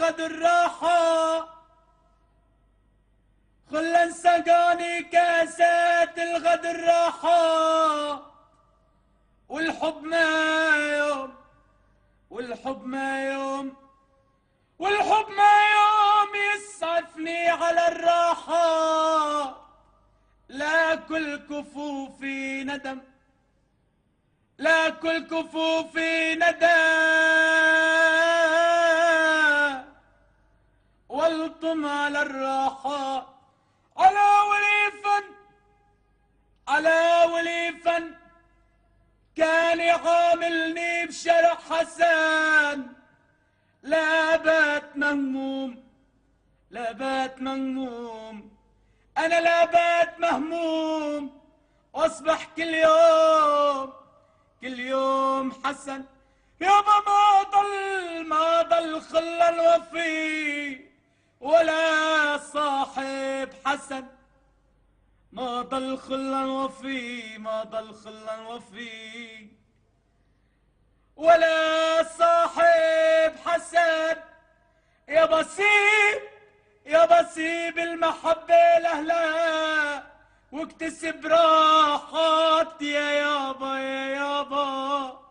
الغدر راحة، خلا سقاني كاسات الغدر راحة، والحب ما يوم، والحب ما يوم، والحب ما يوم يسعفني على الراحة. لا كل كفوفي ندم، لا كل كفوفي ندم، والطم على الراحة. على وليفا، على وليفا كان يعاملني بشرح حسن. لا بات مهموم، لا بات مهموم، أنا لا بات مهموم، واصبح كل يوم، كل يوم حسن. يابا ما ضل خلا وفي ولا صاحب حسن، ما ضل خلا وفي، ما ضل خلا وفي ولا صاحب حسن. يا بسيب، يا بسيب المحبة لأهلها واكتسب راحات يا يابا، يا يابا.